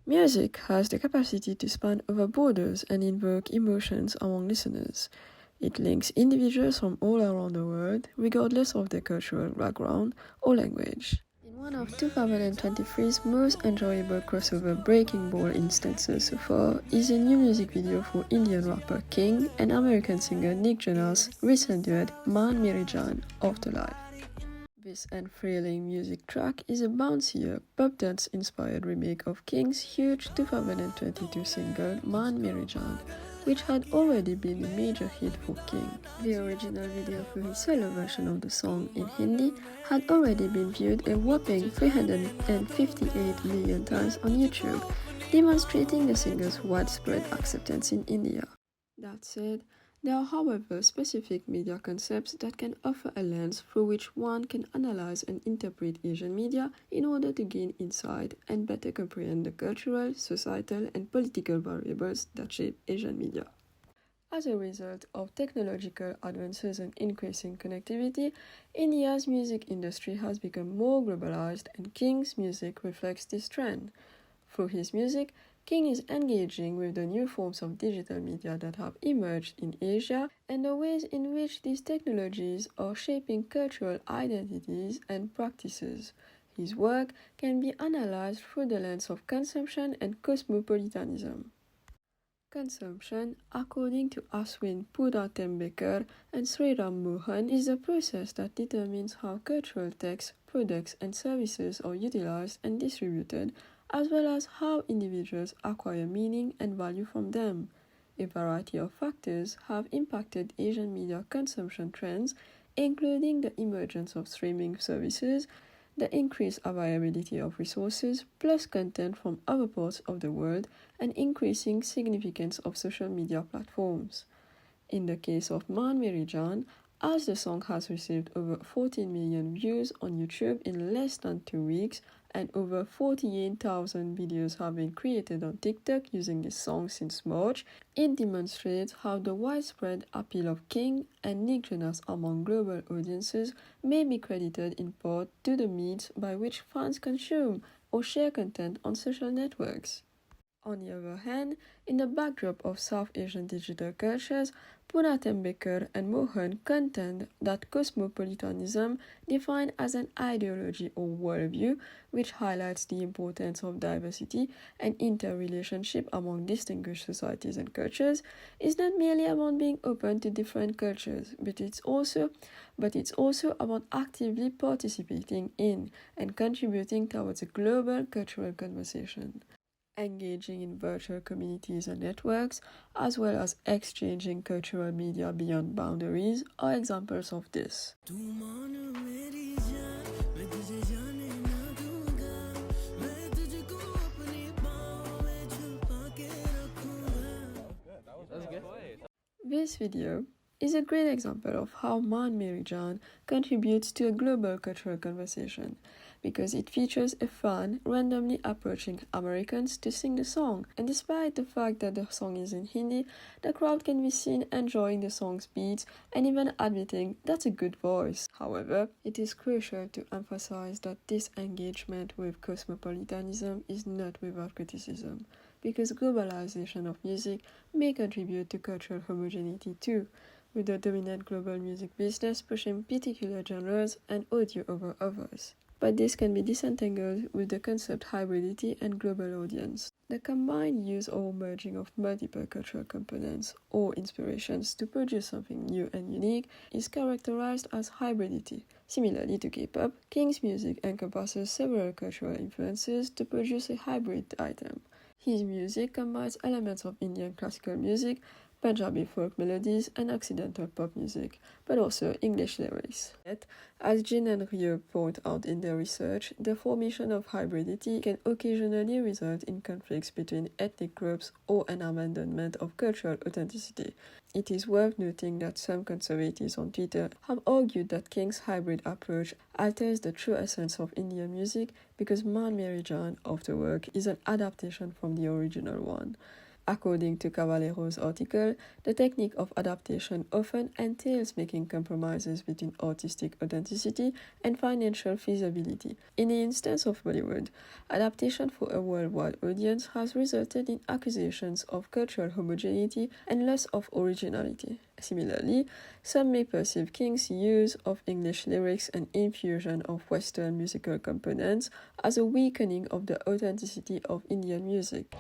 Music has the capacity to span over borders and invoke emotions among listeners. It links individuals from all around the world, regardless of their cultural background or language. In one of 2023's most enjoyable crossover breaking ball instances so far is a new music video for Indian rapper King and American singer Nick Jonas' recent duet Man Meri Jaan Afterlife. This thrilling music track is a bouncier, pop dance-inspired remake of King's huge 2022 single Man Meri Jaan, which had already been a major hit for King. The original video for his solo version of the song in Hindi had already been viewed a whopping 358 million times on YouTube, demonstrating the singer's widespread acceptance in India. That said, there are, however, specific media concepts that can offer a lens through which one can analyze and interpret Asian media in order to gain insight and better comprehend the cultural, societal, and political variables that shape Asian media. As a result of technological advances and increasing connectivity, India's music industry has become more globalized, and King's music reflects this trend. Through his music, King is engaging with the new forms of digital media that have emerged in Asia and the ways in which these technologies are shaping cultural identities and practices. His work can be analyzed through the lens of consumption and cosmopolitanism. Consumption, according to Ashwin Poonathembekar and Sriram Mohan, is the process that determines how cultural texts, products, and services are utilized and distributed, as well as how individuals acquire meaning and value from them. A variety of factors have impacted Asian media consumption trends, including the emergence of streaming services, the increased availability of resources, plus content from other parts of the world, and increasing significance of social media platforms. In the case of Man Meri Jaan, as the song has received over 14 million views on YouTube in less than 2 weeks, and over 48,000 videos have been created on TikTok using this song since March, it demonstrates how the widespread appeal of King and Nick Jonas among global audiences may be credited in part to the means by which fans consume or share content on social networks. On the other hand, in the backdrop of South Asian digital cultures, Poonathembekar and Mohan contend that cosmopolitanism, defined as an ideology or worldview which highlights the importance of diversity and interrelationship among distinguished societies and cultures, is not merely about being open to different cultures, but it's also about actively participating in and contributing towards a global cultural conversation. Engaging in virtual communities and networks, as well as exchanging cultural media beyond boundaries, are examples of this. This video is a great example of how Man Meri Jaan contributes to a global cultural conversation, because it features a fan randomly approaching Americans to sing the song, and despite the fact that the song is in Hindi, the crowd can be seen enjoying the song's beats and even admitting that's a good voice. However, it is crucial to emphasize that this engagement with cosmopolitanism is not without criticism, because globalization of music may contribute to cultural homogeneity too, with the dominant global music business pushing particular genres and audio over others. But this can be disentangled with the concept hybridity and global audience. The combined use or merging of multiple cultural components or inspirations to produce something new and unique is characterized as hybridity. Similarly to K-pop, King's music encompasses several cultural influences to produce a hybrid item. His music combines elements of Indian classical music, Punjabi folk melodies, and Occidental pop music, but also English lyrics. Yet, as Jin and Rio point out in their research, the formation of hybridity can occasionally result in conflicts between ethnic groups or an abandonment of cultural authenticity. It is worth noting that some conservatives on Twitter have argued that King's hybrid approach alters the true essence of Indian music because Man Meri Jaan Afterwork is an adaptation from the original one. According to Cavallero's article, the technique of adaptation often entails making compromises between artistic authenticity and financial feasibility. In the instance of Bollywood, adaptation for a worldwide audience has resulted in accusations of cultural homogeneity and loss of originality. Similarly, some may perceive King's use of English lyrics and infusion of Western musical components as a weakening of the authenticity of Indian music.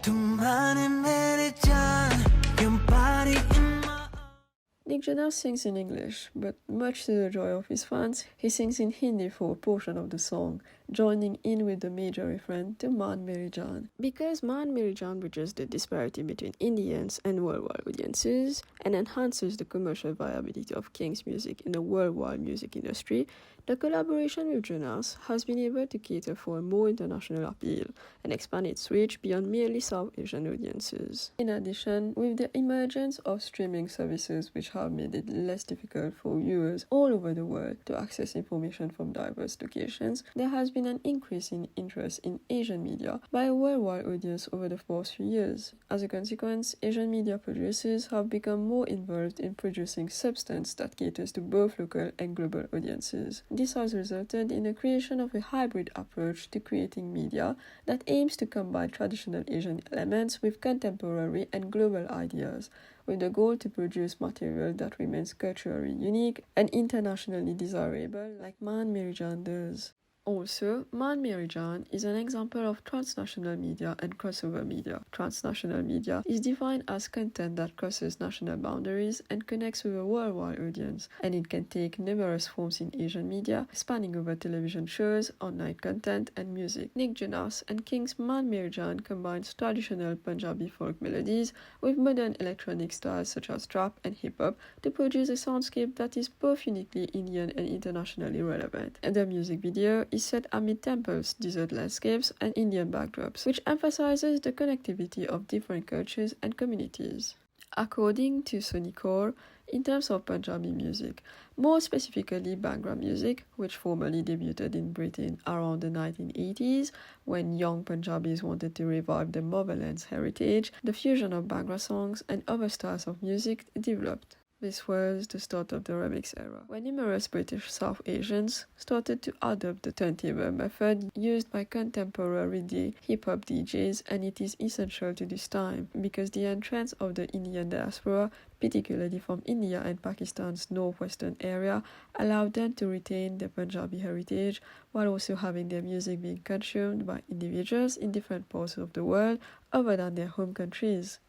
Nick Jonas sings in English, but much to the joy of his fans, he sings in Hindi for a portion of the song, joining in with the major refrain to Maan Meri Jaan. Because Maan Meri Jaan bridges the disparity between Indians and worldwide audiences and enhances the commercial viability of King's music in the worldwide music industry, the collaboration with Jonas has been able to cater for a more international appeal and expand its reach beyond merely South Asian audiences. In addition, with the emergence of streaming services which have made it less difficult for viewers all over the world to access information from diverse locations, there has been an increase in interest in Asian media by a worldwide audience over the past few years. As a consequence, Asian media producers have become more involved in producing substance that caters to both local and global audiences. This has resulted in the creation of a hybrid approach to creating media that aims to combine traditional Asian elements with contemporary and global ideas, with the goal to produce material that remains culturally unique and internationally desirable, like Maan Meri Jaan does. Also, Maan Meri Jaan is an example of transnational media and crossover media. Transnational media is defined as content that crosses national boundaries and connects with a worldwide audience, and it can take numerous forms in Asian media, spanning over television shows, online content, and music. Nick Jonas and King's Maan Meri Jaan combines traditional Punjabi folk melodies with modern electronic styles such as trap and hip-hop to produce a soundscape that is both uniquely Indian and internationally relevant. And the music video is set amid temples, desert landscapes, and Indian backdrops, which emphasizes the connectivity of different cultures and communities. According to Sony Kaur, in terms of Punjabi music, more specifically Bhangra music, which formally debuted in Britain around the 1980s, when young Punjabis wanted to revive their motherland's heritage, the fusion of Bhangra songs and other styles of music developed. This was the start of the remix era, when numerous British South Asians started to adopt the turntable method used by contemporary hip-hop DJs, and it is essential to this time, because the entrance of the Indian diaspora, particularly from India and Pakistan's northwestern area, allowed them to retain their Punjabi heritage, while also having their music being consumed by individuals in different parts of the world other than their home countries.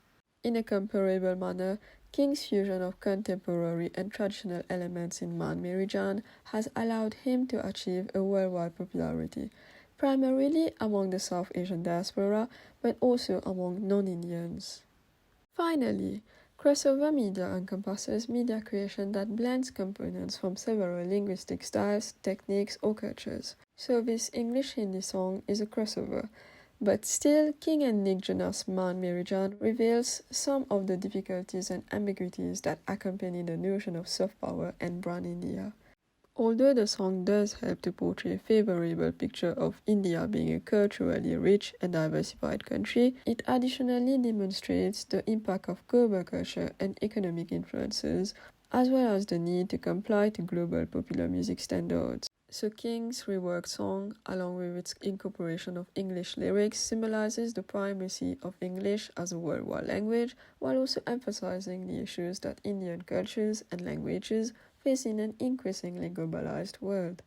In a comparable manner, King's fusion of contemporary and traditional elements in Maan Meri Jaan has allowed him to achieve a worldwide popularity, primarily among the South Asian diaspora, but also among non-Indians. Finally, crossover media encompasses media creation that blends components from several linguistic styles, techniques, or cultures. So this English-Hindi song is a crossover. But still, King and Nick Jonas' Maan Meri Jaan reveals some of the difficulties and ambiguities that accompany the notion of soft power and brand India. Although the song does help to portray a favorable picture of India being a culturally rich and diversified country, it additionally demonstrates the impact of global culture and economic influences, as well as the need to comply to global popular music standards. So King's reworked song, along with its incorporation of English lyrics, symbolizes the primacy of English as a worldwide language, while also emphasizing the issues that Indian cultures and languages face in an increasingly globalized world.